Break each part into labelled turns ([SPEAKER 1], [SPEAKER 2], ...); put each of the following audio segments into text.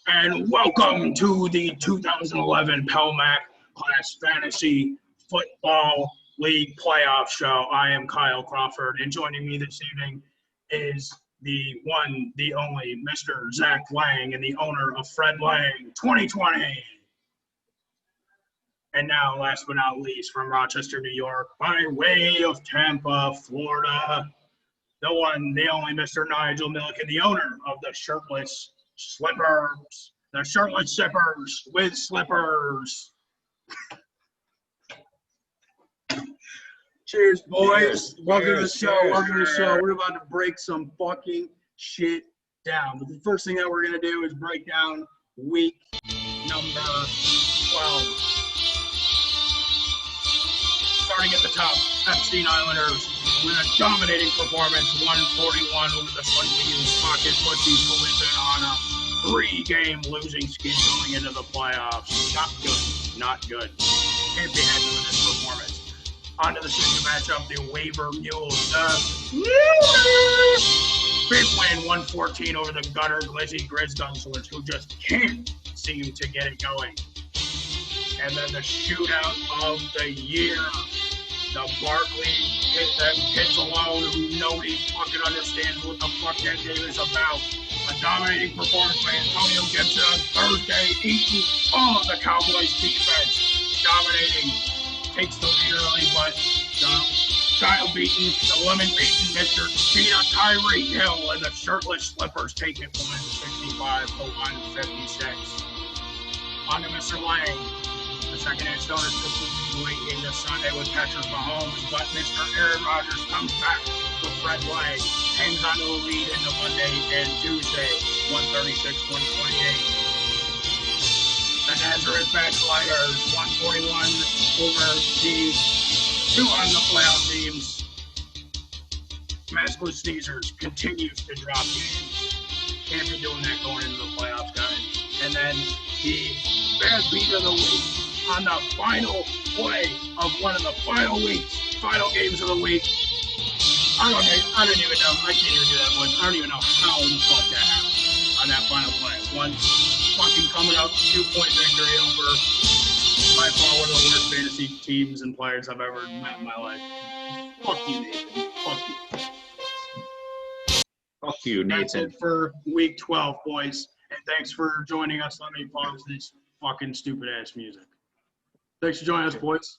[SPEAKER 1] and welcome to the 2011 PELMAC Class Fantasy Football League Playoff Show. I am Kyle Crawford, and joining me this evening is the one, the only, Mr. Zach Lang, and the owner of Fred Lang 2020. And now, last but not least, from Rochester, New York, by way of Tampa, Florida, the one, the only, Mr. Nigel Milliken, the owner of the Shirtless Slippers, the Shirtless Sippers with Slippers. Cheers, boys. Welcome to the show. Welcome to the show. We're about to break some fucking shit down. But the first thing that we're going to do is break down week number 12. Starting at the top, Epstein Islanders with a dominating performance, 141 over the Sunbeams. Pocket Pussies collision on a 3-game losing skid going into the playoffs. Not good. Not good. Can't be happy with this performance. On to the second matchup, the Waiver Mules. Big win, 114 over the Gutter Glizzy Grizzdunstlers, who just can't seem to get it going. And then the shootout of the year, the Barkley hit them kids alone who nobody fucking understands what the fuck that game is about. A dominating performance by Antonio Gibson on Thursday, eating all of the Cowboys defense. Dominating, takes the lead early, but the child beaten, the woman beaten, Mr. Tina Tyree Hill and the Shirtless Slippers take it 165 to 156. On to Mr. Lang. The second-hand Stoners continue into Sunday with Patrick Mahomes, but Mr. Aaron Rodgers comes back with Fred Lang, hangs on to the lead into Monday and Tuesday, 136-128. The Nazareth Backsliders, 141 over the two on the playoff teams. Maskless Sneezers continues to drop games. Can't be doing that going into the playoffs, guys. And then the bad beat of the week on the final play of one of the final games of the week. I don't even know. I can't even do that one. I don't even know how the fuck that happened on that final play. One fucking coming up 2-point victory over by far one of the worst fantasy teams and players I've ever met in my life. Fuck you, Nathan. Fuck you.
[SPEAKER 2] Fuck you, Nathan.
[SPEAKER 1] That's it for week 12, boys. And thanks for joining us. Let me pause this fucking stupid ass music. Thanks for joining us, boys.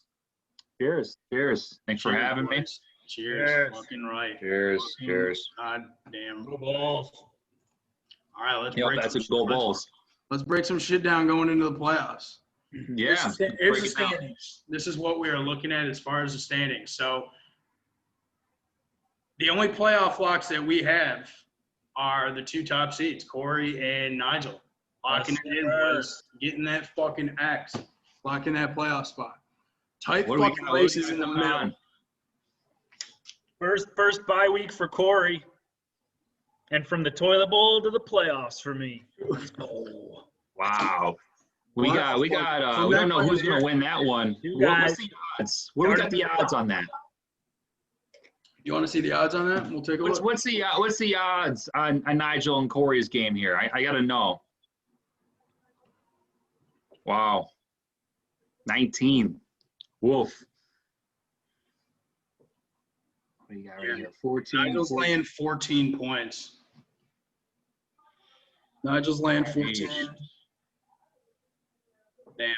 [SPEAKER 2] Cheers. Cheers. Thanks for having me.
[SPEAKER 1] Cheers. Fucking right.
[SPEAKER 2] Cheers. Cheers.
[SPEAKER 1] God damn.
[SPEAKER 3] Go Balls.
[SPEAKER 1] All right, let's
[SPEAKER 2] Yep,
[SPEAKER 1] break
[SPEAKER 2] that's
[SPEAKER 1] some
[SPEAKER 2] a go Balls.
[SPEAKER 1] Let's break some shit down going into the playoffs.
[SPEAKER 2] Yeah.
[SPEAKER 1] Here's the standings. This is what we are looking at as far as the standings. So the only playoff locks that we have are the two top seeds, Corey and Nigel. Locking it in, boys. Getting that fucking X. Locking that playoff spot. Tight fucking races in the middle.
[SPEAKER 3] First bye week for Corey. And from the toilet bowl to the playoffs for me.
[SPEAKER 1] Oh.
[SPEAKER 2] Wow. We don't know who's going to win that one. What's the odds? What do we got the odds on that?
[SPEAKER 1] You want to see the odds on that? We'll take a look.
[SPEAKER 2] What's the odds on Nigel and Corey's game here? I got to know. Wow. 19. Wolf. What do you got right here? 14.
[SPEAKER 1] Nigel's laying 14 points. Nigel's laying 14. Damn.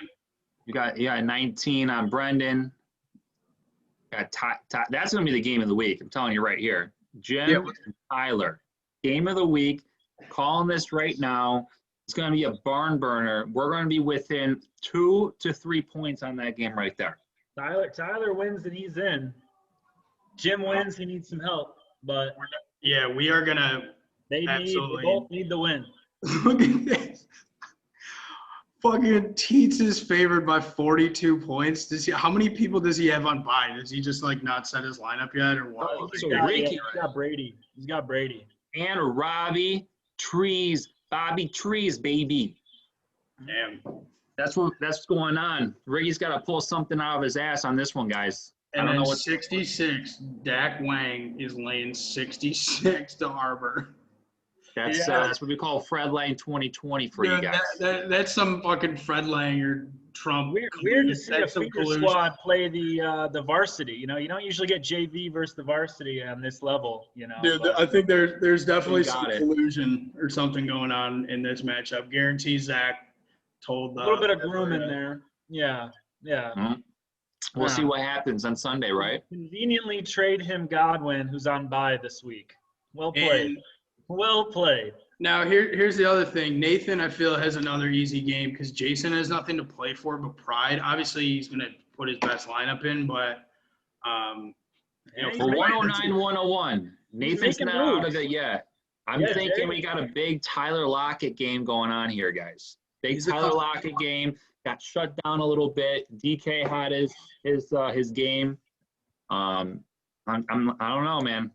[SPEAKER 2] You got 19 on Brendan. Got that's going to be the game of the week. I'm telling you right here. Jim and Tyler. Game of the week. Calling this right now. It's going to be a barn burner. We're going to be within 2 to 3 points on that game right there.
[SPEAKER 3] Tyler wins and he's in. Jim wins, he needs some help. But
[SPEAKER 1] yeah, we are going to
[SPEAKER 3] they both need the win.
[SPEAKER 1] Look at this. Fucking Teets is favored by 42 points. How many people does he have on bye? Does he just not set his lineup yet or what?
[SPEAKER 3] He's got Brady. He's got Brady.
[SPEAKER 2] And Robbie Trees. Bobby Trees, baby.
[SPEAKER 1] Damn.
[SPEAKER 2] That's what's going on. Riggy's got to pull something out of his ass on this one, guys.
[SPEAKER 1] And I don't know what 66. Dak Wang is laying 66 to Arbor.
[SPEAKER 2] That's that's what we call Fred Lang 2020 for you
[SPEAKER 1] Dude,
[SPEAKER 2] guys.
[SPEAKER 1] that's some fucking Fred Lang or Trump.
[SPEAKER 3] Weird to see a
[SPEAKER 1] That's some
[SPEAKER 3] feeder
[SPEAKER 1] collusion.
[SPEAKER 3] squad play the varsity. You don't usually get JV versus the varsity on this level.
[SPEAKER 1] Dude,
[SPEAKER 3] but-
[SPEAKER 1] I think there's definitely
[SPEAKER 2] You got
[SPEAKER 1] some
[SPEAKER 2] it.
[SPEAKER 1] collusion or something going on in this matchup. Guarantee Zach told
[SPEAKER 3] a little bit of groom in there. Yeah.
[SPEAKER 2] We'll see
[SPEAKER 3] Yeah.
[SPEAKER 2] what happens on Sunday, right?
[SPEAKER 3] Conveniently trade him Godwin, who's on bye this week. Well played.
[SPEAKER 1] And
[SPEAKER 3] Well played.
[SPEAKER 1] now here's the other thing. Nathan, I feel, has another easy game because Jason has nothing to play for but pride. Obviously, he's gonna put his best lineup in, but
[SPEAKER 2] For 109, 101, Nathan's
[SPEAKER 3] making
[SPEAKER 2] not out of
[SPEAKER 3] moves.
[SPEAKER 2] it yet. I'm
[SPEAKER 3] Yeah,
[SPEAKER 2] thinking
[SPEAKER 3] Jay.
[SPEAKER 2] we got a big Tyler Lockett game going on here, guys. Big
[SPEAKER 1] He's a
[SPEAKER 2] Tyler
[SPEAKER 1] tough-
[SPEAKER 2] Lockett game. Got shut down a little bit. DK had his game. I don't know, man.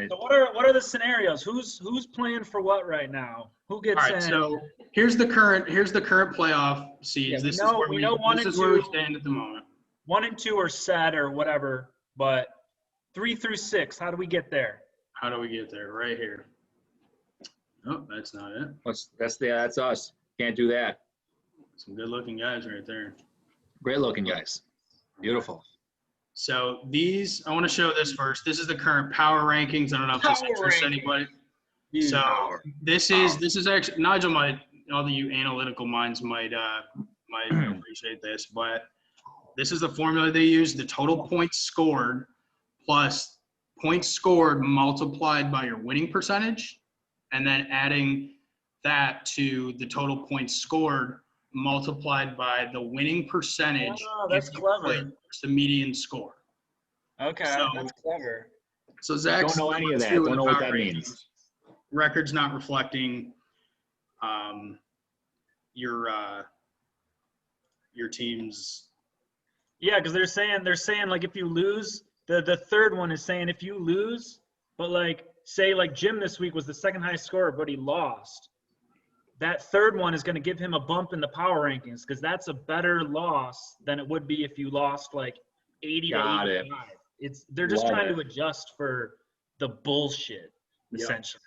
[SPEAKER 3] So what are the scenarios? Who's playing for what right now? Who gets
[SPEAKER 1] all right,
[SPEAKER 3] in?
[SPEAKER 1] so here's the current playoff seeds.
[SPEAKER 3] Yeah, we
[SPEAKER 1] this
[SPEAKER 3] know-
[SPEAKER 1] is where
[SPEAKER 3] we know 1
[SPEAKER 1] this
[SPEAKER 3] and
[SPEAKER 1] is where we
[SPEAKER 3] 2.
[SPEAKER 1] stand at the moment.
[SPEAKER 3] 1 and 2 are set or whatever, but 3 through 6, how do we get there?
[SPEAKER 1] How do we get there? Right here. Oh, that's not it.
[SPEAKER 2] That's us. Can't do that.
[SPEAKER 1] Some good-looking guys right there.
[SPEAKER 2] Great looking guys. Beautiful.
[SPEAKER 1] So I want to show this first. This is the current power rankings. I don't know if this
[SPEAKER 3] Power
[SPEAKER 1] interests
[SPEAKER 3] rankings.
[SPEAKER 1] anybody.
[SPEAKER 3] Dude,
[SPEAKER 1] So
[SPEAKER 2] Power.
[SPEAKER 1] this is actually Nigel might, all of you analytical minds might appreciate this, but this is the formula they use: the total points scored plus points scored multiplied by your winning percentage, and then adding that to the total points scored multiplied by the winning percentage.
[SPEAKER 3] Oh, that's
[SPEAKER 1] if you
[SPEAKER 3] clever.
[SPEAKER 1] played versus the median score.
[SPEAKER 3] okay,
[SPEAKER 1] so-
[SPEAKER 3] that's clever.
[SPEAKER 1] So Zach's
[SPEAKER 2] Don't know any of that.
[SPEAKER 1] two in
[SPEAKER 2] Don't
[SPEAKER 1] the
[SPEAKER 2] know what
[SPEAKER 1] power
[SPEAKER 2] that
[SPEAKER 1] rankings.
[SPEAKER 2] means.
[SPEAKER 1] Records not reflecting your team's.
[SPEAKER 3] Yeah, because they're saying like if you lose, the third one is saying if you lose, but like say like Jim this week was the second highest scorer, but he lost. That third one is going to give him a bump in the power rankings because that's a better loss than it would be if you lost like 80
[SPEAKER 2] Got
[SPEAKER 3] to
[SPEAKER 2] it.
[SPEAKER 3] 85. They're just
[SPEAKER 2] Love
[SPEAKER 3] trying
[SPEAKER 2] it.
[SPEAKER 3] to adjust for the bullshit,
[SPEAKER 1] Yep.
[SPEAKER 3] essentially.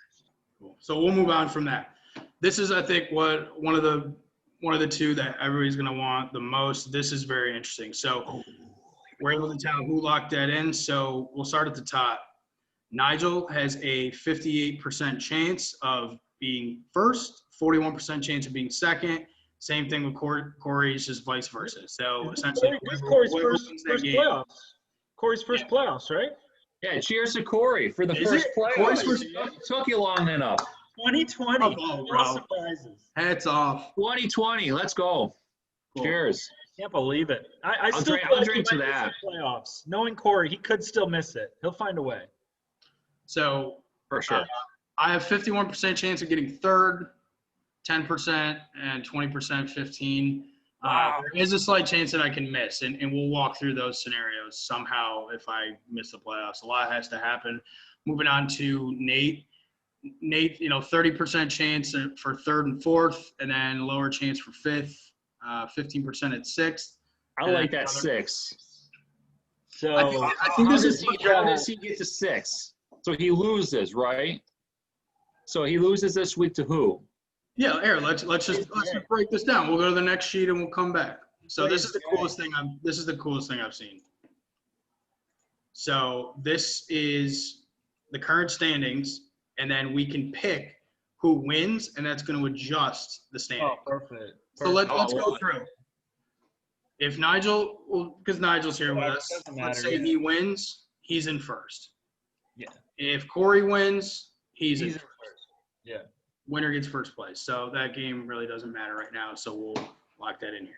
[SPEAKER 1] Cool. So we'll move on from that. This is, I think, what one of the two that everybody's going to want the most. This is very interesting. So we're able to tell who locked that in. So we'll start at the top. Nigel has a 58% chance of being first, 41% chance of being second. Same thing with Corey's, just vice versa. So essentially,
[SPEAKER 3] Who's Corey's
[SPEAKER 1] whoever
[SPEAKER 3] first
[SPEAKER 1] wins that game-
[SPEAKER 3] playoffs? Corey's first playoffs, right?
[SPEAKER 2] Yeah, cheers to Corey for the
[SPEAKER 1] Is
[SPEAKER 2] first
[SPEAKER 1] it?
[SPEAKER 2] play.
[SPEAKER 1] Corey's first-
[SPEAKER 2] Took you long enough.
[SPEAKER 3] 2020.
[SPEAKER 1] Oh,
[SPEAKER 3] No
[SPEAKER 1] bro.
[SPEAKER 3] surprises.
[SPEAKER 1] Hats off.
[SPEAKER 2] 2020. Let's go.
[SPEAKER 1] Cool.
[SPEAKER 2] Cheers.
[SPEAKER 3] Can't believe it. I
[SPEAKER 2] I'll
[SPEAKER 3] still
[SPEAKER 2] drink-
[SPEAKER 3] feel
[SPEAKER 2] I'll
[SPEAKER 3] like he
[SPEAKER 2] drink to
[SPEAKER 3] might miss
[SPEAKER 2] that.
[SPEAKER 3] the playoffs. Knowing Corey, he could still miss it. He'll find a way.
[SPEAKER 1] So
[SPEAKER 2] For sure.
[SPEAKER 1] I have 51% chance of getting third, 10%, and 20%, 15.
[SPEAKER 3] Wow.
[SPEAKER 1] There is a slight chance that I can miss, and we'll walk through those scenarios somehow if I miss the playoffs. A lot has to happen. Moving on to Nate. Nate, 30% chance for third and fourth, and then lower chance for fifth, 15% at sixth.
[SPEAKER 2] I like that 6.
[SPEAKER 3] So
[SPEAKER 1] I think
[SPEAKER 2] How
[SPEAKER 1] this
[SPEAKER 2] does
[SPEAKER 1] is
[SPEAKER 2] he get to 6? So he loses, right? So he loses this week to who?
[SPEAKER 1] Yeah, Aaron, let's just break this down. We'll go to the next sheet and we'll come back. So this is the
[SPEAKER 3] Please,
[SPEAKER 1] coolest thing I've seen. So this is the current standings, and then we can pick who wins, and that's going to adjust the standings.
[SPEAKER 3] oh, perfect.
[SPEAKER 1] So let's
[SPEAKER 2] Oh,
[SPEAKER 1] go through. If Nigel, because Nigel's here with
[SPEAKER 3] Yeah, it
[SPEAKER 1] us,
[SPEAKER 3] doesn't
[SPEAKER 1] let's
[SPEAKER 3] matter,
[SPEAKER 1] say
[SPEAKER 3] yeah.
[SPEAKER 1] he wins, he's in first.
[SPEAKER 3] Yeah.
[SPEAKER 1] If Corey wins, he's in
[SPEAKER 3] He's in
[SPEAKER 1] first.
[SPEAKER 3] first. Yeah.
[SPEAKER 1] Winner gets first place. So that game really doesn't matter right now. So we'll lock that in here.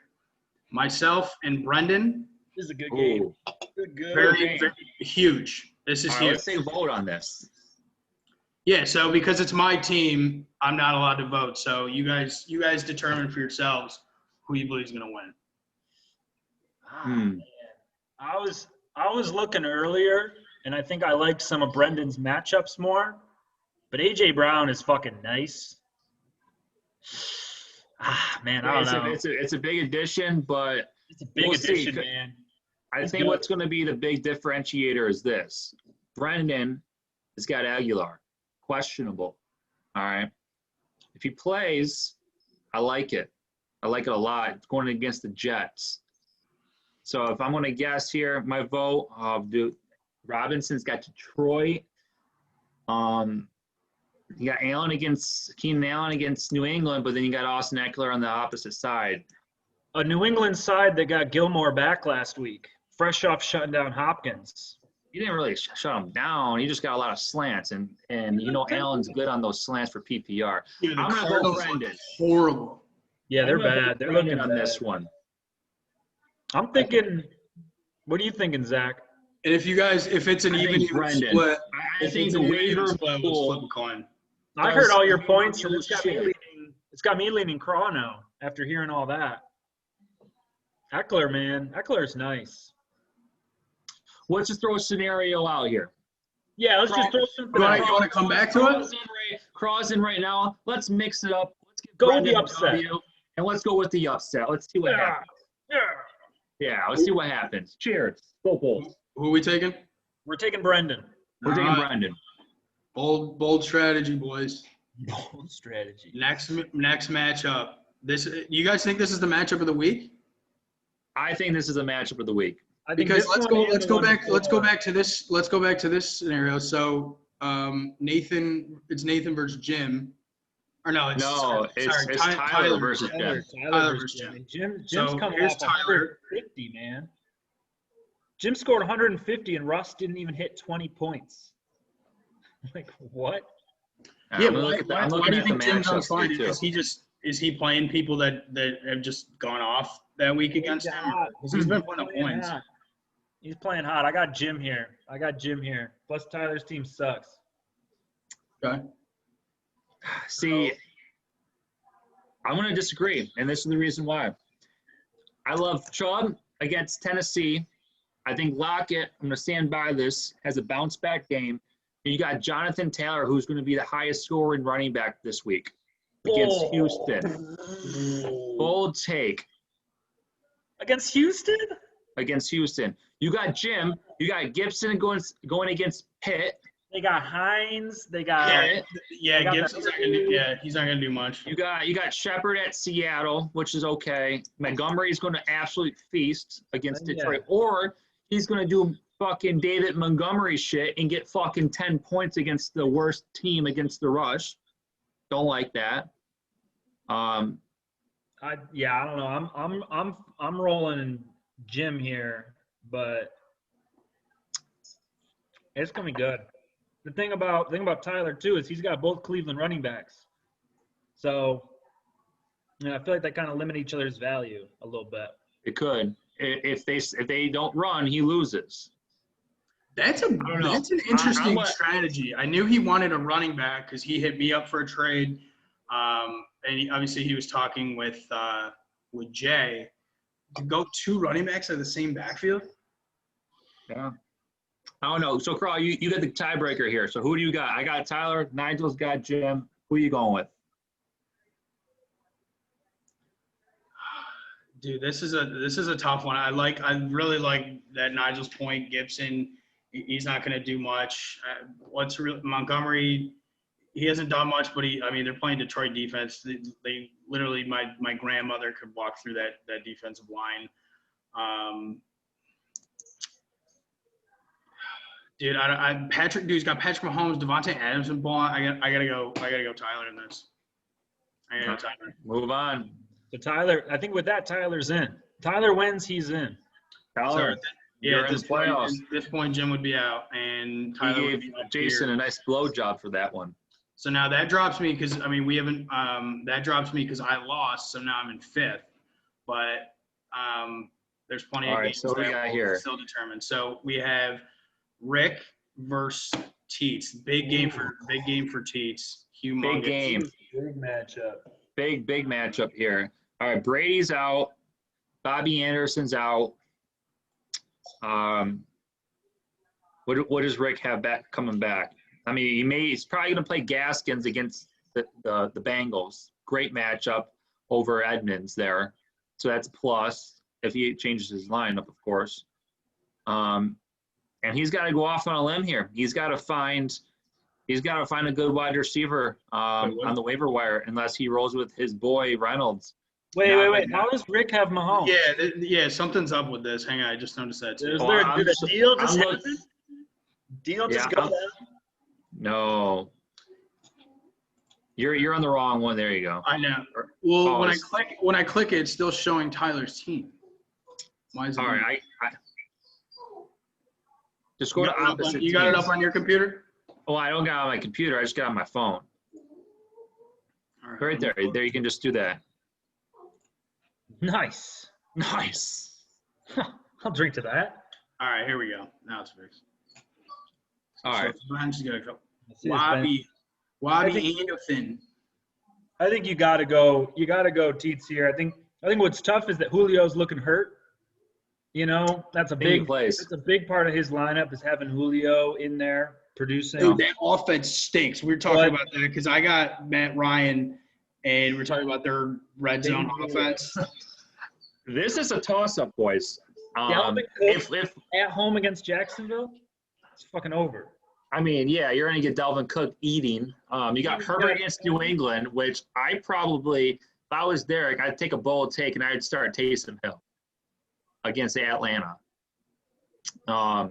[SPEAKER 1] Myself and Brendan,
[SPEAKER 3] This is a good game.
[SPEAKER 2] Ooh.
[SPEAKER 3] Good.
[SPEAKER 1] very,
[SPEAKER 2] game.
[SPEAKER 1] very huge. This is
[SPEAKER 2] All right,
[SPEAKER 1] huge.
[SPEAKER 2] let's say vote on this.
[SPEAKER 1] Yeah. So because it's my team, I'm not allowed to vote. So you guys determine for yourselves who you believe is going to win.
[SPEAKER 2] Hmm.
[SPEAKER 3] I was looking earlier, and I think I liked some of Brendan's matchups more. But AJ Brown is fucking nice. Man, I don't know.
[SPEAKER 2] It's a big addition, but
[SPEAKER 3] It's a big
[SPEAKER 2] we'll see.
[SPEAKER 3] addition, man.
[SPEAKER 2] I
[SPEAKER 3] He's
[SPEAKER 2] think
[SPEAKER 3] good.
[SPEAKER 2] what's going to be the big differentiator is this. Brendan has got Aguilar, questionable. All right. If he plays, I like it. I like it a lot. It's going against the Jets. So if I'm going to guess here, my vote, Robinson's got Detroit. You got Keenan Allen against New England, but then you got Austin Eckler on the opposite side.
[SPEAKER 3] A New England side that got Gilmore back last week, fresh off shutting down Hopkins.
[SPEAKER 2] He didn't really shut him down. He just got a lot of slants, and Allen's good on those slants for PPR.
[SPEAKER 1] Dude,
[SPEAKER 2] I'm going to go Brendan.
[SPEAKER 1] Horrible.
[SPEAKER 3] Yeah, they're bad. They're looking
[SPEAKER 2] on this one.
[SPEAKER 3] I'm thinking. What are you thinking, Zach?
[SPEAKER 1] And if it's an even split,
[SPEAKER 2] I think the waiver pool.
[SPEAKER 1] Flip a coin.
[SPEAKER 3] I heard all your points, and it's got me leaning Craw now after hearing all that. Eckler, man, Eckler's nice.
[SPEAKER 2] Let's just throw a scenario out here.
[SPEAKER 3] Yeah, let's just throw something.
[SPEAKER 1] You want to come back to it?
[SPEAKER 2] Craw's in right now. Let's mix it up. Let's
[SPEAKER 3] go with the upset.
[SPEAKER 2] And let's go with the upset. Let's see what happens. Yeah, let's see what happens. Cheers. Go Bulls.
[SPEAKER 1] Who are we taking?
[SPEAKER 3] We're taking Brendan.
[SPEAKER 2] We're taking Brendan.
[SPEAKER 1] Bold strategy, boys.
[SPEAKER 3] Bold strategy.
[SPEAKER 1] Next matchup. You guys think this is the matchup of the week?
[SPEAKER 2] I think this is a matchup of the week.
[SPEAKER 1] Because let's go back to this scenario. So it's Nathan versus Jim. Or no, it's
[SPEAKER 2] Tyler versus Jim.
[SPEAKER 3] Tyler versus Jim. Jim's coming off 150, man. Jim scored 150 and Russ didn't even hit 20 points. Like what?
[SPEAKER 1] Yeah, why do you think Jim's on fire? Is he playing people that have just gone off that week against him? He's been putting up points.
[SPEAKER 3] He's playing hot. I got Jim here. Plus Tyler's team sucks.
[SPEAKER 1] Okay.
[SPEAKER 2] See, I'm going to disagree, and this is the reason why. I love Chubb against Tennessee. I think Lockett, I'm going to stand by this, has a bounce-back game. And you got Jonathan Taylor, who's going to be the highest scoring running back this week against Houston. Bold take.
[SPEAKER 3] Against Houston?
[SPEAKER 2] Against Houston. You got Jim. You got Gibson going against Pitt.
[SPEAKER 3] They got Hines. They got
[SPEAKER 1] Gibson's not gonna he's not gonna do much.
[SPEAKER 2] You got Shepard at Seattle, which is okay. Montgomery's going to absolutely feast against Detroit, or he's going to do fucking David Montgomery shit and get fucking 10 points against the worst team against the rush. Don't like that.
[SPEAKER 3] I don't know. I'm rolling Jim here, but it's gonna be good. The thing about Tyler too is he's got both Cleveland running backs, so I feel like they kind of limit each other's value a little bit.
[SPEAKER 2] It could. If they don't run, he loses.
[SPEAKER 1] That's an interesting strategy. I knew he wanted a running back because he hit me up for a trade, and obviously he was talking with Jay. To go 2 running backs at the same backfield?
[SPEAKER 2] Yeah. I don't know. So, Carl, you got the tiebreaker here. So, who do you got? I got Tyler. Nigel's got Jim. Who are you going with?
[SPEAKER 1] Dude, this is a tough one. I really like that Nigel's point. Gibson, he's not going to do much. Montgomery? He hasn't done much, but they're playing Detroit defense. They literally, my grandmother could walk through that defensive line. Dude, he's got Patrick Mahomes, Devontae Adams, and Ball. I gotta go Tyler in this. I gotta go Tyler.
[SPEAKER 2] Move on.
[SPEAKER 3] So Tyler, I think with that, Tyler's in. Tyler wins, he's in.
[SPEAKER 2] Tyler,
[SPEAKER 1] at this point, Jim would be out, and Tyler
[SPEAKER 2] gave Jason a nice blowjob for that one.
[SPEAKER 1] So now that drops me because we haven't. That drops me because I lost, so now I'm in 5th. But there's plenty of games
[SPEAKER 2] that we'll
[SPEAKER 1] still determined. So we have Rick versus Teets. Big game for Teets. Humongous.
[SPEAKER 2] Big game.
[SPEAKER 3] Big matchup.
[SPEAKER 2] Big matchup here. All right, Brady's out. Bobby Anderson's out. What does Rick have coming back? He's probably going to play Gaskins against the Bengals. Great matchup over Edmonds there. So that's a plus if he changes his lineup, of course. And he's got to go off on a limb here. He's got to find He's got to find a good wide receiver on the waiver wire, unless he rolls with his boy Reynolds.
[SPEAKER 3] Wait. How does Rick have Mahomes?
[SPEAKER 1] Yeah, something's up with this. Hang on, I just noticed that too.
[SPEAKER 3] Did a deal just happen? Deal just go down?
[SPEAKER 2] No. You're on the wrong one. There you go.
[SPEAKER 1] I know. Well, when I click it, it's still showing Tyler's team. Why is it?
[SPEAKER 2] All right, I just go to opposite.
[SPEAKER 1] You got it up on your computer?
[SPEAKER 2] Oh, I don't got it on my computer. I just got it on my phone.
[SPEAKER 1] All
[SPEAKER 2] Right there. There, you can just do that.
[SPEAKER 3] Nice. I'll drink to that.
[SPEAKER 1] All right, here we go. Now it's fixed.
[SPEAKER 2] All right.
[SPEAKER 1] I'm just gonna go. Wabi Anderson.
[SPEAKER 3] I think you gotta go Teets here. I think what's tough is that Julio's looking hurt. You know, that's a big part of his lineup is having Julio in there producing.
[SPEAKER 1] Dude, that offense stinks. We were talking about that because I got Matt Ryan, and we're talking about their red zone offense.
[SPEAKER 2] This is a toss-up, boys.
[SPEAKER 3] If at home against Jacksonville, it's fucking over.
[SPEAKER 2] I mean, yeah, you're going to get Dalvin Cook eating. You got Herbert against New England, which I probably, if I was Derek, I'd take a bold take and I'd start Taysom Hill against Atlanta.
[SPEAKER 3] Oh,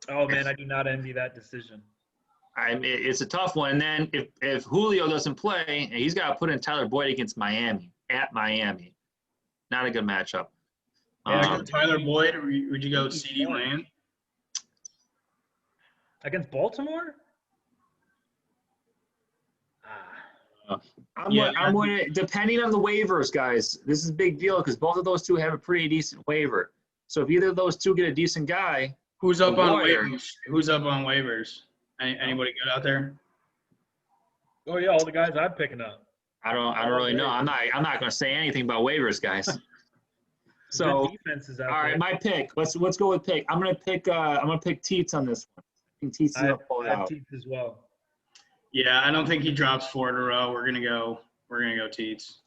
[SPEAKER 3] man, I do not envy that decision.
[SPEAKER 2] It's a tough one. And then if Julio doesn't play, he's got to put in Tyler Boyd against Miami, at Miami. Not a good matchup.
[SPEAKER 1] Tyler Boyd, or would you go CeeDee Lamb?
[SPEAKER 3] Against Baltimore?
[SPEAKER 2] I'm with it. Depending on the waivers, guys, this is a big deal because both of those two have a pretty decent waiver. So if either of those two get a decent guy,
[SPEAKER 1] who's up on waivers? Who's up on waivers? Anybody good out there?
[SPEAKER 3] Oh yeah, all the guys I'm picking up.
[SPEAKER 2] I don't really know. I'm not going to say anything about waivers, guys. So all right, my pick. Let's go with pick. I'm gonna pick Teets on this one. I think Teets is gonna pull it out.
[SPEAKER 3] Teets as well.
[SPEAKER 1] Yeah, I don't think he drops 4 in a row. We're gonna go Teets.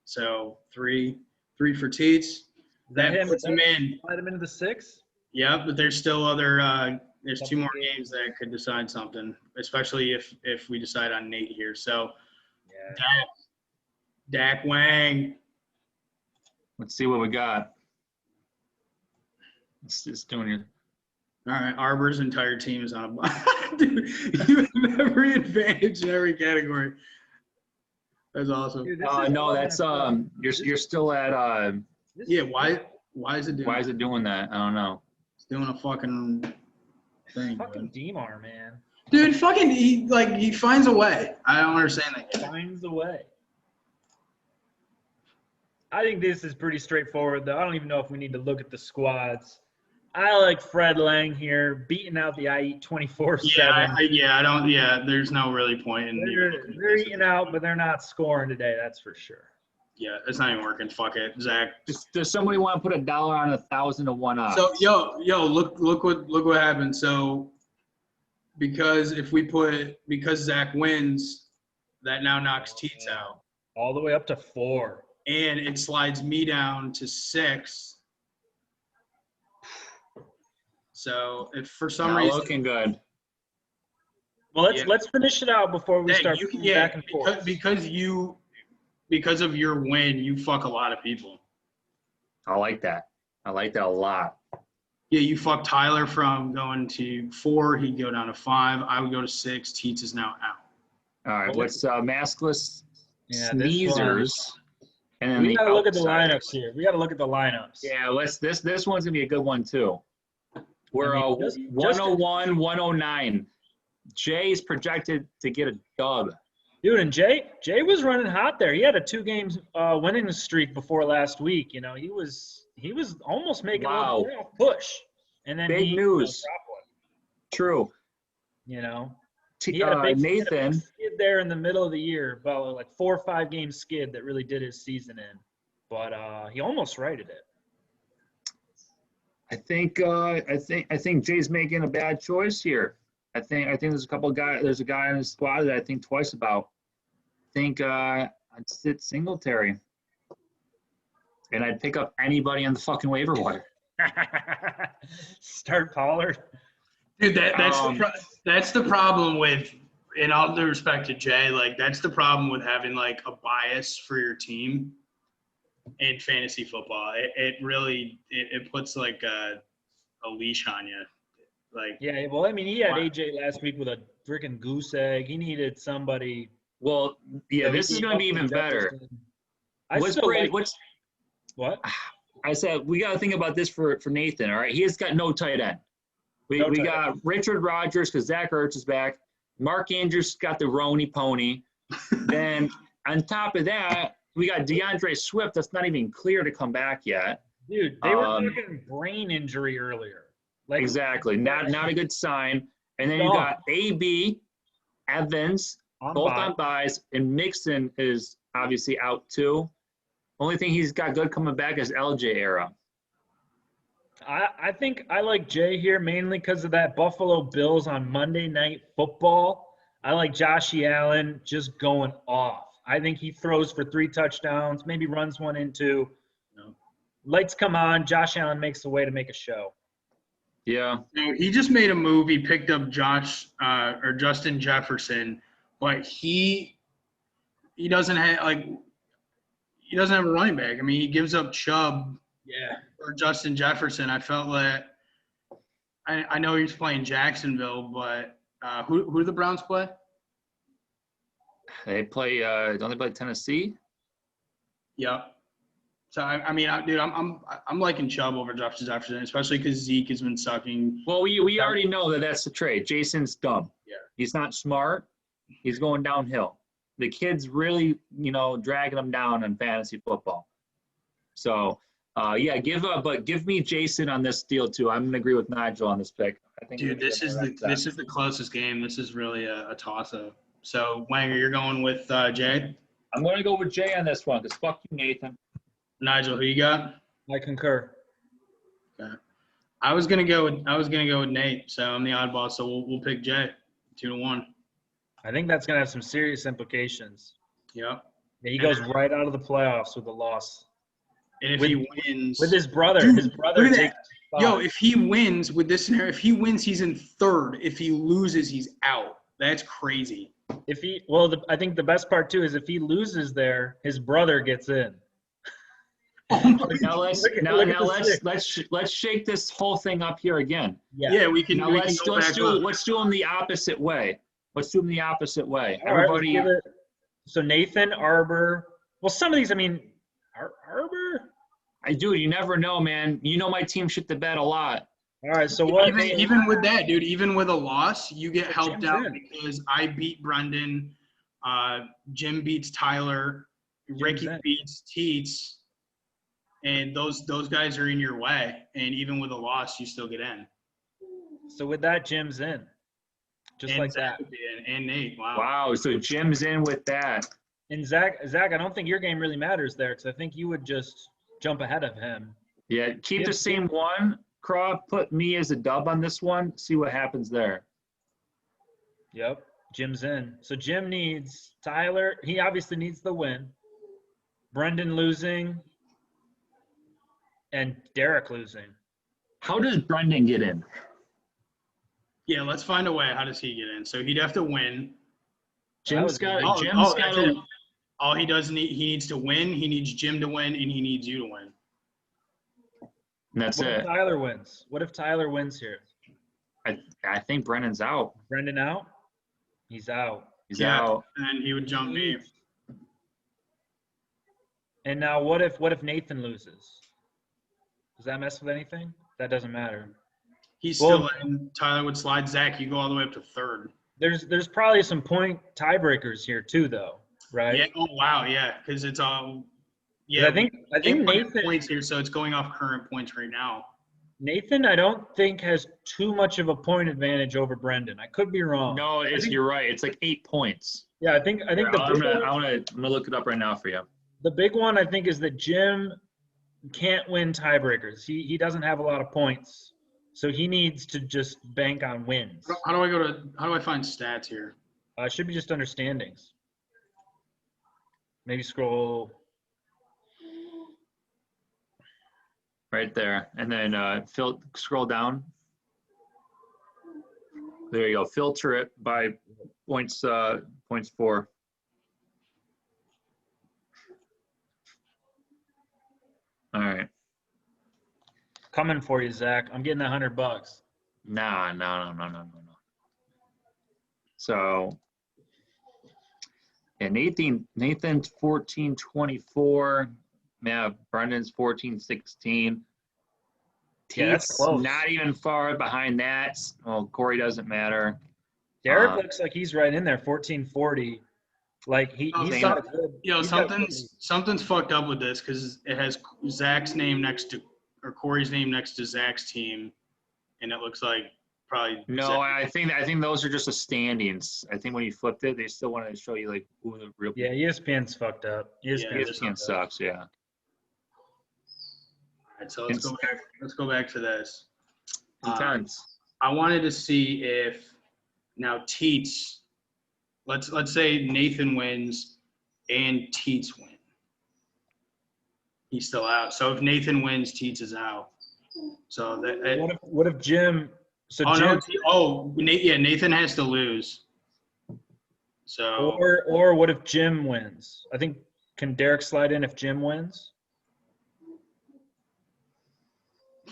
[SPEAKER 1] So 3 for Teets. That puts him in.
[SPEAKER 3] Slide him into the 6.
[SPEAKER 1] Yeah, but there's still other. There's 2 more games that could decide something, especially if we decide on Nate here. So, yeah. Dak Wang.
[SPEAKER 2] Let's see what we got. It's doing here.
[SPEAKER 1] All right, Arbor's entire team is on a bye. Dude, you have every advantage in every category. That's awesome.
[SPEAKER 3] Dude,
[SPEAKER 2] no, that's you're still at
[SPEAKER 1] yeah, why is it doing
[SPEAKER 2] Why is it doing that? I don't know.
[SPEAKER 1] It's doing a fucking thing.
[SPEAKER 3] Fucking Demar, man.
[SPEAKER 1] Dude, fucking he finds a way. I don't understand that.
[SPEAKER 3] Finds a way. I think this is pretty straightforward, though. I don't even know if we need to look at the squads. I like Fred Lang here, beating out the IE 24/7.
[SPEAKER 1] There's no really point in
[SPEAKER 3] They're eating out, but they're not scoring today, that's for sure.
[SPEAKER 1] Yeah, it's not even working. Fuck it, Zach.
[SPEAKER 2] Does somebody want to put $1 on 1,000 to 1 up?
[SPEAKER 1] So look what happened. So because Zach wins, that now knocks Teets out.
[SPEAKER 3] All the way up to 4.
[SPEAKER 1] And it slides me down to 6. So if for some reason
[SPEAKER 2] looking good.
[SPEAKER 3] Well, let's finish it out before we start back and forth.
[SPEAKER 1] Because of your win, you fuck a lot of people.
[SPEAKER 2] I like that. I like that a lot.
[SPEAKER 1] Yeah, you fuck Tyler from going to 4. He'd go down to 5. I would go to 6. Teets is now out.
[SPEAKER 2] All right, what's maskless sneezers? And then
[SPEAKER 3] we got to look at the lineups here. We got to look at the lineups.
[SPEAKER 2] Yeah, this one's gonna be a good one too. We're 101, 109. Jay's projected to get a dub.
[SPEAKER 3] Dude, and Jay was running hot there. He had a 2-game winning streak before last week. You know, he was almost making a little push. And then
[SPEAKER 2] big news. True.
[SPEAKER 3] You know, he had a big skid there in the middle of the year, about like 4 or 5 game skid that really did his season in. But he almost righted it.
[SPEAKER 2] I think Jay's making a bad choice here. I think there's a couple of guys. There's a guy in his squad that I think twice about. I think I'd sit Singletary, and I'd pick up anybody on the fucking waiver wire.
[SPEAKER 3] Start Pollard.
[SPEAKER 1] Dude, that's the problem with, in all due respect to Jay, like that's the problem with having like a bias for your team in fantasy football. It really it puts like a leash on you. Like,
[SPEAKER 3] Yeah, well, I mean, he had AJ last week with a freaking goose egg. He needed somebody.
[SPEAKER 2] Well, yeah,
[SPEAKER 3] So he
[SPEAKER 2] this is
[SPEAKER 3] gave
[SPEAKER 2] going to
[SPEAKER 3] up
[SPEAKER 2] be
[SPEAKER 3] to
[SPEAKER 2] even better.
[SPEAKER 3] Jefferson. What?
[SPEAKER 2] I said we got to think about this for Nathan. All right, he has got no tight end. We got Richard Rodgers because Zach Ertz is back. Mark Andrews got the Rony Pony. Then on top of that, we got DeAndre Swift. That's not even clear to come back yet.
[SPEAKER 3] Dude, they were talking brain injury earlier.
[SPEAKER 2] Like, exactly, not a good sign. And then you got AB, Evans, both on buys, and Mixon is obviously out too. Only thing he's got good coming back is LJ era.
[SPEAKER 3] I think I like Jay here mainly because of that Buffalo Bills on Monday Night Football. I like Josh Allen just going off. I think he throws for 3 touchdowns, maybe runs one into. Lights come on. Josh Allen makes the way to make a show.
[SPEAKER 2] Yeah.
[SPEAKER 1] He just made a move. He picked up Justin Jefferson, but he doesn't have a running back. I mean, he gives up Chubb.
[SPEAKER 3] Yeah.
[SPEAKER 1] Or Justin Jefferson. I felt like I know he's playing Jacksonville, but who do the Browns play?
[SPEAKER 2] They play. Don't they play Tennessee?
[SPEAKER 1] Yep. So I'm liking Chubb over Justin Jefferson, especially because Zeke has been sucking.
[SPEAKER 2] Well, we already know that that's the trade. Jason's dumb.
[SPEAKER 1] Yeah.
[SPEAKER 2] He's not smart. He's going downhill. The kid's really, dragging him down in fantasy football. So, give me Jason on this deal too. I'm gonna agree with Nigel on this pick. I think.
[SPEAKER 1] Dude, this is the closest game. This is really a toss-up. So, Wanger, you're going with Jay?
[SPEAKER 2] I'm going to go with Jay on this one because fuck you, Nathan.
[SPEAKER 1] Nigel, who you got?
[SPEAKER 3] I concur.
[SPEAKER 1] Okay. I was gonna go with Nate, so I'm the oddball. So we'll pick Jay, 2-1.
[SPEAKER 3] I think that's gonna have some serious implications.
[SPEAKER 1] Yep.
[SPEAKER 3] Yeah, he goes right out of the playoffs with a loss.
[SPEAKER 1] And if he wins
[SPEAKER 3] with his brother,
[SPEAKER 1] dude, takes. Yo, if he wins with this scenario, if he wins, he's in third. If he loses, he's out. That's crazy.
[SPEAKER 3] I think the best part too is if he loses there, his brother gets in.
[SPEAKER 2] Now let's shake this whole thing up here again.
[SPEAKER 1] Yeah, we can.
[SPEAKER 2] Now let's do them the opposite way. Let's do them the opposite way.
[SPEAKER 3] All
[SPEAKER 2] Everybody.
[SPEAKER 3] Right, so Nathan, Arbor. Well, some of these, I mean, Arbor.
[SPEAKER 1] You never know, man. My team shit the bed a lot.
[SPEAKER 3] All right, so what?
[SPEAKER 1] Even with that, dude, even with a loss, you get helped out because I beat Brendan, Jim beats Tyler, Ricky beats Teets, and those guys are in your way. And even with a loss, you still get in.
[SPEAKER 3] So with that, Jim's in, just like that.
[SPEAKER 1] And Nate, wow.
[SPEAKER 2] Wow, so Jim's in with that.
[SPEAKER 3] And Zach, I don't think your game really matters there because I think you would just jump ahead of him.
[SPEAKER 2] Yeah, keep the same one. Craw, put me as a dub on this one. See what happens there.
[SPEAKER 3] Yep, Jim's in. So Jim needs Tyler. He obviously needs the win. Brendan losing. And Derek losing.
[SPEAKER 2] How does Brendan get in?
[SPEAKER 1] Yeah, let's find a way. How does he get in? So he'd have to win. All he needs to win. He needs Jim to win, and he needs you to win.
[SPEAKER 2] And that's
[SPEAKER 3] it.
[SPEAKER 2] What
[SPEAKER 3] if Tyler wins? What if Tyler wins here?
[SPEAKER 2] I think Brendan's out.
[SPEAKER 3] Brendan out? He's out.
[SPEAKER 2] He's out.
[SPEAKER 1] And he would jump me.
[SPEAKER 3] And now what if Nathan loses? Does that mess with anything? That doesn't matter.
[SPEAKER 1] He's still in. Tyler would slide. Zach, you go all the way up to third.
[SPEAKER 3] There's probably some point tiebreakers here too, though, right?
[SPEAKER 1] Yeah. Oh wow. Yeah, because it's all.
[SPEAKER 3] Yeah. I think Nathan
[SPEAKER 1] points here, so it's going off current points right now.
[SPEAKER 3] Nathan, I don't think has too much of a point advantage over Brendan. I could be wrong.
[SPEAKER 2] No, you're right. It's like 8 points.
[SPEAKER 3] Yeah, I think
[SPEAKER 2] I'm gonna look it up right now for you.
[SPEAKER 3] The big one I think is that Jim can't win tiebreakers. He doesn't have a lot of points, so he needs to just bank on wins.
[SPEAKER 1] How do I find stats here?
[SPEAKER 3] It should be just under standings. Maybe scroll.
[SPEAKER 2] Right there, and then scroll down. There you go. Filter it by points 4. All right.
[SPEAKER 3] Coming for you, Zach. I'm getting $100.
[SPEAKER 2] No. So, yeah, Nathan's 14-24. Yeah, Brendan's 14-16.
[SPEAKER 3] Yeah, that's
[SPEAKER 2] Teats
[SPEAKER 3] close.
[SPEAKER 2] not even far behind that. Well, Corey doesn't matter.
[SPEAKER 3] Derek looks like he's right in there, 14-40. Like he's got a good.
[SPEAKER 1] Yo,
[SPEAKER 3] he's got a good
[SPEAKER 1] something's fucked up with this because it has Zach's name next to or Corey's name next to Zach's team, and it looks like probably.
[SPEAKER 2] No,
[SPEAKER 1] Zach.
[SPEAKER 2] I think those are just the standings. I think when you flipped it, they still wanted to show you like who the real.
[SPEAKER 3] Yeah, ESPN's fucked up.
[SPEAKER 2] ESPN sucks. Yeah.
[SPEAKER 1] All right, so let's go back to this.
[SPEAKER 2] Intense.
[SPEAKER 1] I wanted to see if now Teats. Let's say Nathan wins and Teats win. He's still out. So if Nathan wins, Teats is out. So that.
[SPEAKER 3] What if Jim? So
[SPEAKER 1] Oh
[SPEAKER 3] Jim,
[SPEAKER 1] no! Nathan has to lose. So.
[SPEAKER 3] Or what if Jim wins? I think can Derek slide in if Jim wins?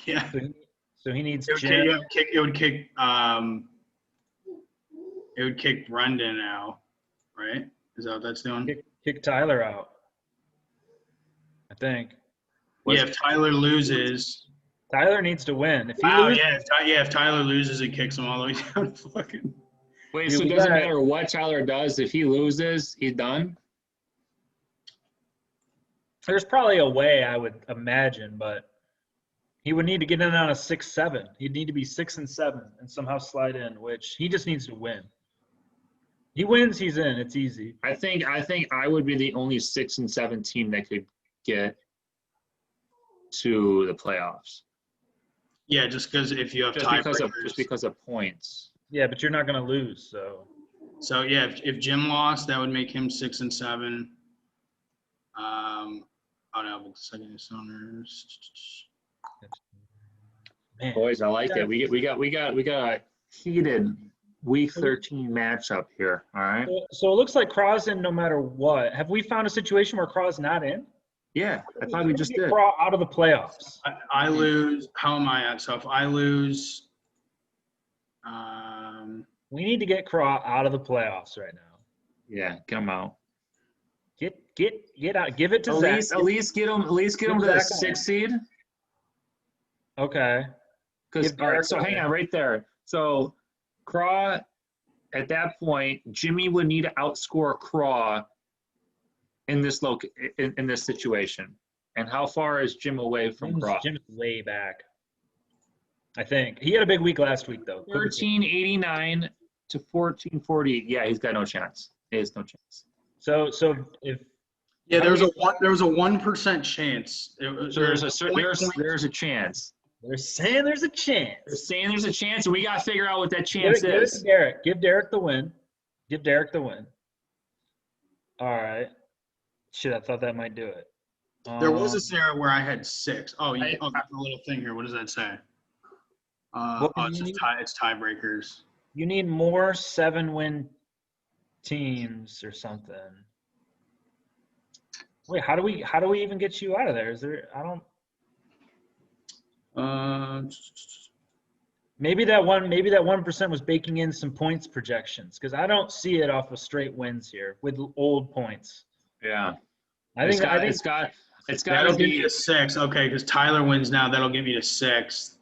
[SPEAKER 1] Yeah.
[SPEAKER 3] So he needs
[SPEAKER 1] It would
[SPEAKER 3] Jim.
[SPEAKER 1] It would kick Brendan out, right? Is that what that's doing?
[SPEAKER 3] Kick Tyler out. I think.
[SPEAKER 1] Yeah, if Tyler loses.
[SPEAKER 3] Tyler needs to win. If he
[SPEAKER 1] Wow,
[SPEAKER 3] loses,
[SPEAKER 1] if Tyler loses, it kicks him all the way down. Fucking.
[SPEAKER 2] Wait, so it doesn't matter what Tyler does. If he loses, he's done?
[SPEAKER 3] there's probably a way I would imagine, but he would need to get in on a 6-7. He'd need to be 6-7 and somehow slide in, which he just needs to win. He wins, he's in. It's easy.
[SPEAKER 2] I think I would be the only 6-7 team that could get to the playoffs.
[SPEAKER 1] Yeah, just because if you have
[SPEAKER 2] just because of points.
[SPEAKER 3] Yeah, but you're not going to lose, so.
[SPEAKER 1] So yeah, if Jim lost, that would make him 6-7. Oh no, but the second is Sounders.
[SPEAKER 3] Man.
[SPEAKER 2] Boys, I like that. We got a heated Week 13 matchup here. All right.
[SPEAKER 3] So it looks like Craw's in no matter what. Have we found a situation where Craw's not in?
[SPEAKER 2] Yeah, I thought we just did.
[SPEAKER 3] Craw out of the playoffs.
[SPEAKER 1] I lose. How am I at? So if I lose,
[SPEAKER 3] We need to get Craw out of the playoffs right now.
[SPEAKER 2] Yeah, get him out.
[SPEAKER 3] Get out. Give it to Zach.
[SPEAKER 2] At least get him to the 6th seed.
[SPEAKER 3] Okay.
[SPEAKER 2] Because all right, so hang on right there. So Craw, at that point, Jimmy would need to outscore Craw in this in this situation. And how far is Jim away from Craw?
[SPEAKER 3] Jim's way back. I think he had a big week last week though.
[SPEAKER 2] 1389 to 1440. Yeah, he's got no chance. He has no chance.
[SPEAKER 3] So if
[SPEAKER 1] there was a 1% chance.
[SPEAKER 2] There's a chance.
[SPEAKER 3] They're saying there's a chance.
[SPEAKER 2] They're saying there's a chance, and we got to figure out what that chance is.
[SPEAKER 3] Give it to Derek. Give Derek the win. Give Derek the win. All right. Shit, I thought that might do it.
[SPEAKER 1] There was a scenario where I had 6. Oh, a little thing here. What does that say? It's tiebreakers.
[SPEAKER 3] You need more 7-win teams or something. Wait, how do we even get you out of there? Is there? I don't. Maybe that 1% was baking in some points projections because I don't see it off of straight wins here with old points.
[SPEAKER 2] Yeah,
[SPEAKER 3] I think
[SPEAKER 2] it's got
[SPEAKER 1] that'll
[SPEAKER 2] to
[SPEAKER 1] get
[SPEAKER 2] be
[SPEAKER 1] me to 6. Okay, because Tyler wins now. That'll get me to 6.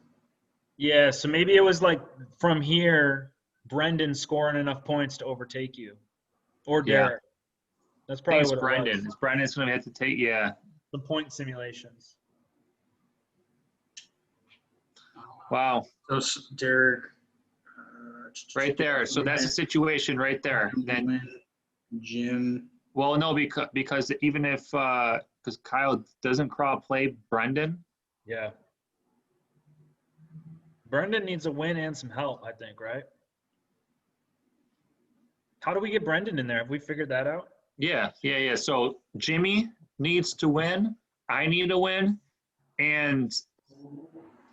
[SPEAKER 3] Yeah, so maybe it was like from here, Brendan scoring enough points to overtake you, or Derek. Yeah. That's probably what
[SPEAKER 2] Brendan.
[SPEAKER 3] it was.
[SPEAKER 2] Brendan's going to have to take. Yeah,
[SPEAKER 3] the point simulations.
[SPEAKER 2] Wow.
[SPEAKER 1] So Derek.
[SPEAKER 2] Right there. So that's a situation right there. Then
[SPEAKER 1] Jim.
[SPEAKER 2] Well, no, because even if because Kyle doesn't Craw play Brendan.
[SPEAKER 3] Yeah. Brendan needs a win and some help, I think, right? How do we get Brendan in there? Have we figured that out?
[SPEAKER 2] Yeah. So Jimmy needs to win. I need to win, and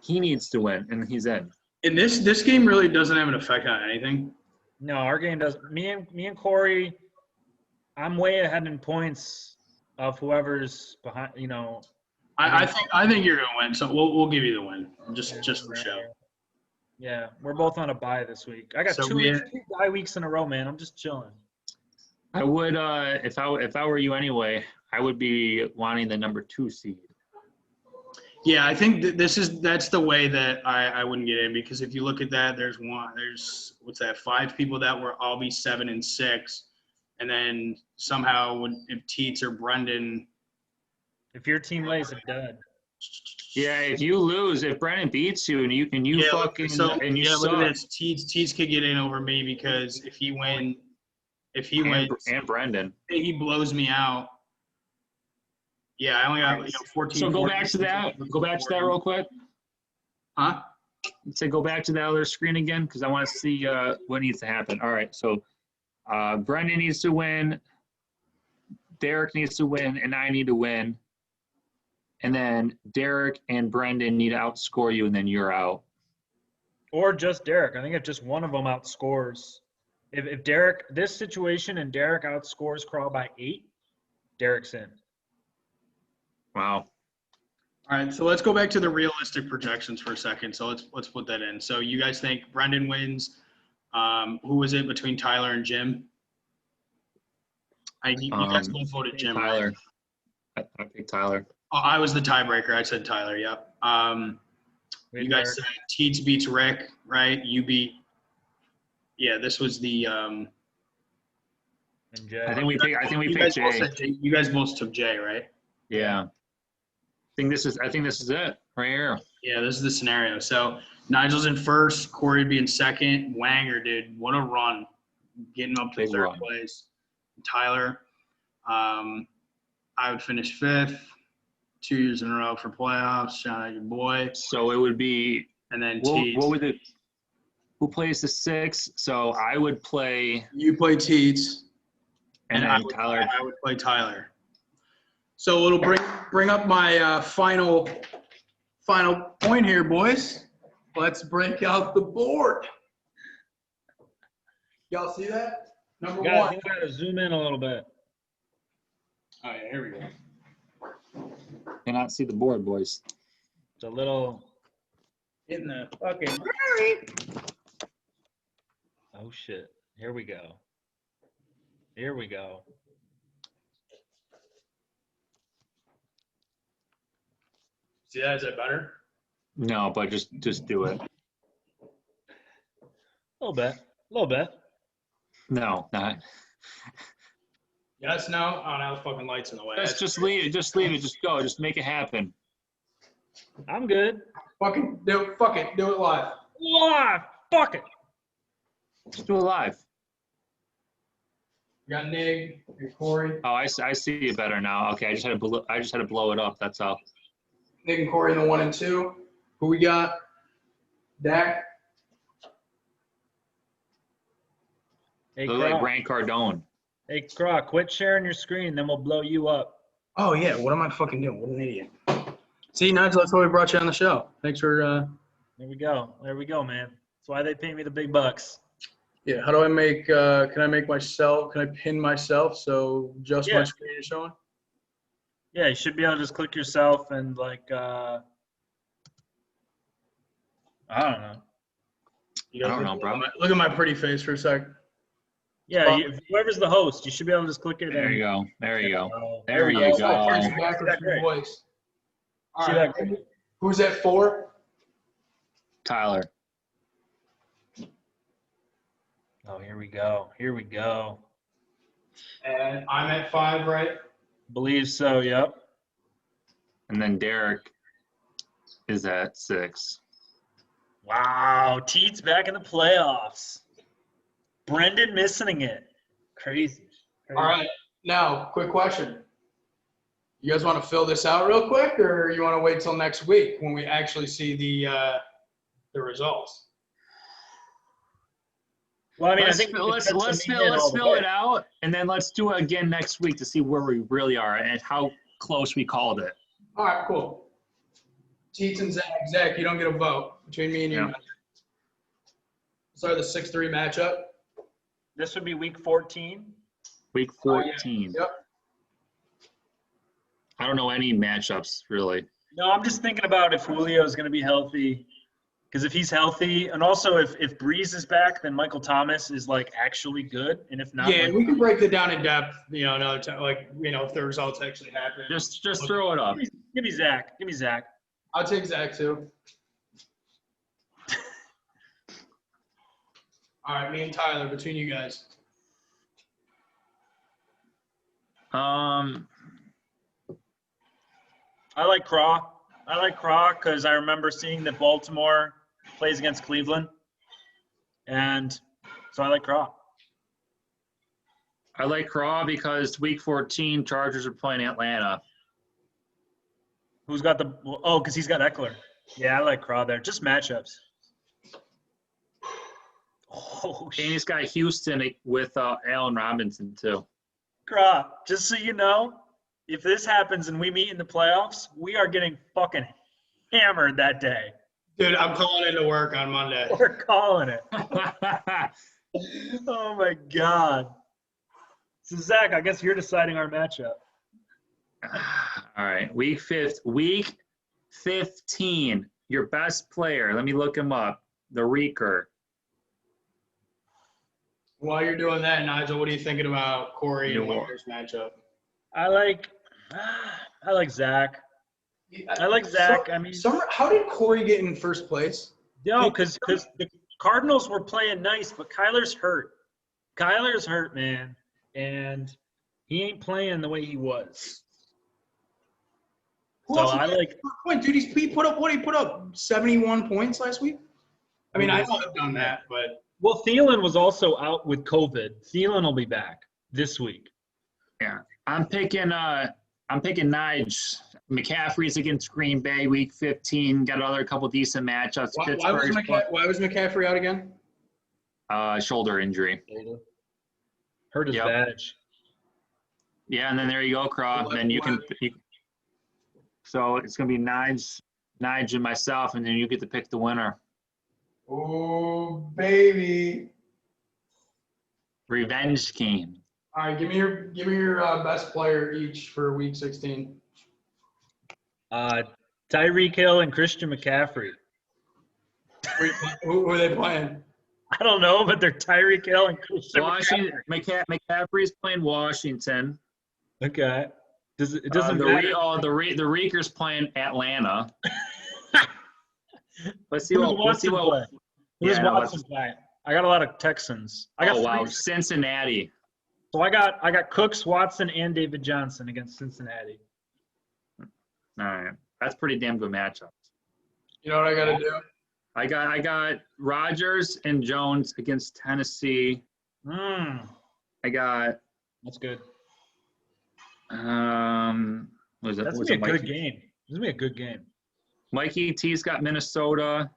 [SPEAKER 2] he needs to win, and he's in.
[SPEAKER 1] And this game really doesn't have an effect on anything.
[SPEAKER 3] No, our game does. Me and Corey, I'm way ahead in points of whoever's behind.
[SPEAKER 1] I think you're gonna win, so we'll give you the win, just for show.
[SPEAKER 3] Yeah, we're both on a bye this week. I got
[SPEAKER 1] So
[SPEAKER 3] two bye weeks in a row, man. I'm just chilling.
[SPEAKER 2] I would, if I were you anyway, I would be wanting the number 2 seed.
[SPEAKER 1] Yeah, I think that's the way that I wouldn't get in, because if you look at that, there's what's that, 5 people that were all be 7 and 6, and then somehow if Teets or Brendan,
[SPEAKER 3] If your team lays a dud.
[SPEAKER 2] Yeah, if you lose, if Brendan beats you and you
[SPEAKER 1] look at
[SPEAKER 2] suck.
[SPEAKER 1] this, Teets could get in over me, because if he wins
[SPEAKER 2] and Brendan,
[SPEAKER 1] he blows me out. Yeah, I only got 14.
[SPEAKER 2] So go back to that. Go back to that real quick.
[SPEAKER 1] Huh?
[SPEAKER 2] So go back to that other screen again, because I want to see what needs to happen. All right, so Brendan needs to win, Derek needs to win, and I need to win. And then Derek and Brendan need to outscore you, and then you're out.
[SPEAKER 3] Or just Derek. I think if just one of them outscores. If Derek, this situation and Derek outscores Crawl by 8, Derek's in.
[SPEAKER 2] Wow.
[SPEAKER 1] All right, so let's go back to the realistic projections for a second. So let's put that in. So you guys think Brendan wins? Who was it between Tyler and Jim? You guys both voted Jim.
[SPEAKER 2] Tyler. Right? I picked Tyler.
[SPEAKER 1] Oh, I was the tiebreaker. I said Tyler. Yep. You guys said Teets beats Rick, right? You beat. Yeah, this was the.
[SPEAKER 3] And Jay.
[SPEAKER 2] I think we picked Jay.
[SPEAKER 1] You guys both took Jay, right?
[SPEAKER 2] Yeah. I think this is it right here.
[SPEAKER 1] Yeah, this is the scenario. So Nigel's in first, Corey would be in second. Wanger, dude, what a run, getting up to third place. Tyler, I would finish 5th, 2 years in a row for playoffs. Shout out your boy.
[SPEAKER 2] So it would be.
[SPEAKER 1] And then
[SPEAKER 2] what would it? Who plays the 6? So I would play.
[SPEAKER 1] You play Teets.
[SPEAKER 2] And
[SPEAKER 1] I would play Tyler. So it'll bring up my final point here, boys. Let's break out the board. Y'all see that? Number 1.
[SPEAKER 3] You gotta zoom in a little bit.
[SPEAKER 1] Oh yeah, here we go.
[SPEAKER 2] Cannot see the board, boys.
[SPEAKER 3] It's a little
[SPEAKER 1] In the fucking.
[SPEAKER 3] Oh shit. Here we go. Here we go.
[SPEAKER 1] See that? Is that better?
[SPEAKER 2] No, but just do it.
[SPEAKER 3] A little bit.
[SPEAKER 2] No, not.
[SPEAKER 1] Yes, no? Oh, now the fucking light's in the way.
[SPEAKER 2] Just leave it. Just leave it. Just go. Just make it happen.
[SPEAKER 3] I'm good.
[SPEAKER 1] Fucking do it. Fuck it. Do it live.
[SPEAKER 3] Live. Fuck it.
[SPEAKER 2] Just do it live.
[SPEAKER 1] You got Nig, your Corey.
[SPEAKER 2] Oh, I see it better now. Okay, I just had to blow it up. That's all.
[SPEAKER 1] Nig and Corey in the 1 and 2. Who we got? Dak.
[SPEAKER 3] Hey,
[SPEAKER 2] Look like
[SPEAKER 3] Croc.
[SPEAKER 2] Grant Cardone.
[SPEAKER 3] Hey, Croc, quit sharing your screen, then we'll blow you up.
[SPEAKER 1] Oh, yeah. What am I fucking doing? What an idiot. See, Nigel, that's why we brought you on the show. Thanks for
[SPEAKER 3] There we go. There we go, man. That's why they pay me the big bucks.
[SPEAKER 1] Yeah, how do I make can I pin myself so just my screen is showing?
[SPEAKER 3] Yeah, you should be able to just click yourself and like I don't know.
[SPEAKER 2] I don't know, bro.
[SPEAKER 1] Look at my pretty face for a sec.
[SPEAKER 3] Yeah, whoever's the host, you should be able to just click it.
[SPEAKER 2] There you go. There you go. There
[SPEAKER 3] we
[SPEAKER 2] you
[SPEAKER 3] go.
[SPEAKER 2] go.
[SPEAKER 1] All right. Who's at 4?
[SPEAKER 2] Tyler.
[SPEAKER 3] Oh, here we go. Here we go.
[SPEAKER 1] And I'm at 5, right?
[SPEAKER 3] Believe so, yep.
[SPEAKER 2] And then Derek is at 6.
[SPEAKER 3] Wow, Teets back in the playoffs. Brendan missing it. Crazy.
[SPEAKER 1] All right. Now, quick question. You guys want to fill this out real quick, or you want to wait till next week when we actually see the results?
[SPEAKER 3] Well, I mean,
[SPEAKER 2] let's
[SPEAKER 3] I think
[SPEAKER 2] let's fill it out, and then let's do it again next week to see where we really are and how close we called it.
[SPEAKER 1] All right, cool. Teets and Zach. Zach, you don't get a vote between me and you.
[SPEAKER 2] Yeah.
[SPEAKER 1] Sorry, the 6-3 matchup.
[SPEAKER 3] This would be week 14.
[SPEAKER 2] Week 14.
[SPEAKER 1] Yep.
[SPEAKER 2] I don't know any matchups really.
[SPEAKER 3] No, I'm just thinking about if Julio is going to be healthy. Because if he's healthy, and also if Breeze is back, then Michael Thomas is like actually good. And if not,
[SPEAKER 1] Yeah, we can break it down in depth. Another time, if the results actually happen.
[SPEAKER 2] Just throw it up.
[SPEAKER 3] Give me Zach. Give me Zach.
[SPEAKER 1] I'll take Zach too. All right, me and Tyler, between you guys.
[SPEAKER 3] I like Craw. I like Craw because I remember seeing that Baltimore plays against Cleveland, and so I like Craw.
[SPEAKER 2] I like Craw because week 14 Chargers are playing Atlanta.
[SPEAKER 3] Who's got the? Oh, because he's got Eckler. Yeah, I like Craw there. Just matchups. Oh,
[SPEAKER 2] And he's got Houston with Allen Robinson too.
[SPEAKER 3] Craw. Just so you know, if this happens and we meet in the playoffs, we are getting fucking hammered that day.
[SPEAKER 1] Dude, I'm calling into work on Monday.
[SPEAKER 3] We're calling it. Oh my God. So Zach, I guess you're deciding our matchup.
[SPEAKER 2] All right, week 15. Your best player. Let me look him up. The Reeker.
[SPEAKER 1] While you're doing that, Nigel, what are you thinking about Corey and Winter's matchup?
[SPEAKER 3] I like Zach. I like Zach.
[SPEAKER 1] How did Corey get in first place?
[SPEAKER 3] No, because the Cardinals were playing nice, but Kyler's hurt. Kyler's hurt, man, and he ain't playing the way he was. So I like.
[SPEAKER 1] Point, dude. He put up what? He put up 71 points last week. I mean, I know I've done that, but.
[SPEAKER 3] Well, Thielen was also out with COVID. Thielen will be back this week.
[SPEAKER 2] Yeah, I'm picking Nige. McCaffrey's against Green Bay, week 15. Got another couple decent matchups.
[SPEAKER 1] Why was McCaffrey out again?
[SPEAKER 2] Shoulder injury.
[SPEAKER 3] Hurt his badge.
[SPEAKER 2] Yeah, and then there you go, Craw. Then you can. So it's gonna be Nige and myself, and then you get to pick the winner.
[SPEAKER 1] Oh, baby.
[SPEAKER 2] Revenge game.
[SPEAKER 1] All right, give me your best player each for week 16.
[SPEAKER 3] Tyreek Hill and Christian McCaffrey.
[SPEAKER 1] Who are they playing?
[SPEAKER 3] I don't know, but they're Tyreek Hill and Christian McCaffrey.
[SPEAKER 2] McCaffrey's playing Washington.
[SPEAKER 3] Okay. It doesn't matter.
[SPEAKER 2] The Reeker's playing Atlanta. Let's see
[SPEAKER 3] Who's
[SPEAKER 2] what
[SPEAKER 3] Watson playing? I got a lot of Texans.
[SPEAKER 2] Cincinnati.
[SPEAKER 3] So I got Cooks, Watson, and David Johnson against Cincinnati.
[SPEAKER 2] All right, that's pretty damn good matchups.
[SPEAKER 1] You know what I got to do?
[SPEAKER 2] I got Rodgers and Jones against Tennessee.
[SPEAKER 3] I
[SPEAKER 2] got.
[SPEAKER 3] That's good.
[SPEAKER 2] That's gonna
[SPEAKER 3] be a good game. This is gonna be a good game.
[SPEAKER 2] Mikey T's got Minnesota.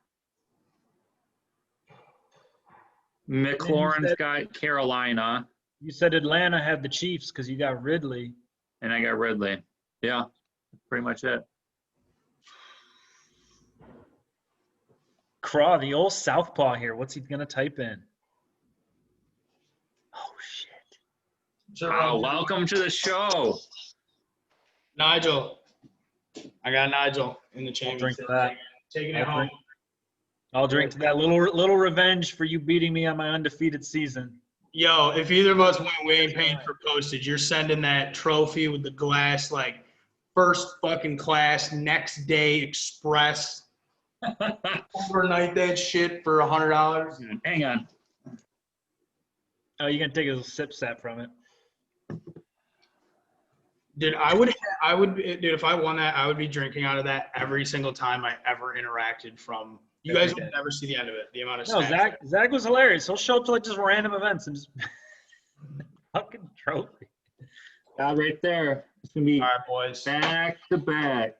[SPEAKER 2] McLaurin's got Carolina.
[SPEAKER 3] You said Atlanta had the Chiefs because you got Ridley.
[SPEAKER 2] And I got Ridley. Yeah, that's pretty much it.
[SPEAKER 3] Craw, the old southpaw here. What's he gonna type in? Oh shit!
[SPEAKER 2] Oh, welcome to the show,
[SPEAKER 1] Nigel. I got Nigel in the championship.
[SPEAKER 3] Drink to that.
[SPEAKER 1] Taking it home.
[SPEAKER 3] I'll drink to that. Little revenge for you beating me on my undefeated season.
[SPEAKER 1] Yo, if either of us win, we ain't paying for postage. You're sending that trophy with the glass, like, first fucking class, next day express. Overnight that shit for $100.
[SPEAKER 2] Hang on.
[SPEAKER 3] Oh, you're gonna take a sip set from it.
[SPEAKER 1] Dude, if I won that, I would be drinking out of that every single time I ever interacted from. You guys would never see the end of it. The amount of
[SPEAKER 3] Zach was hilarious. He'll show up to like just random events and just fucking trophy.
[SPEAKER 2] Right there. It's gonna be
[SPEAKER 1] all right, boys.
[SPEAKER 2] Back to back.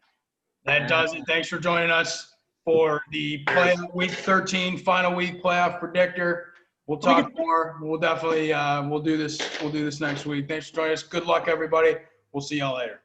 [SPEAKER 1] That does it. Thanks for joining us for the playoff week 13 final week playoff predictor. We'll talk more. We'll definitely we'll do this next week. Thanks for joining us. Good luck, everybody. We'll see y'all later.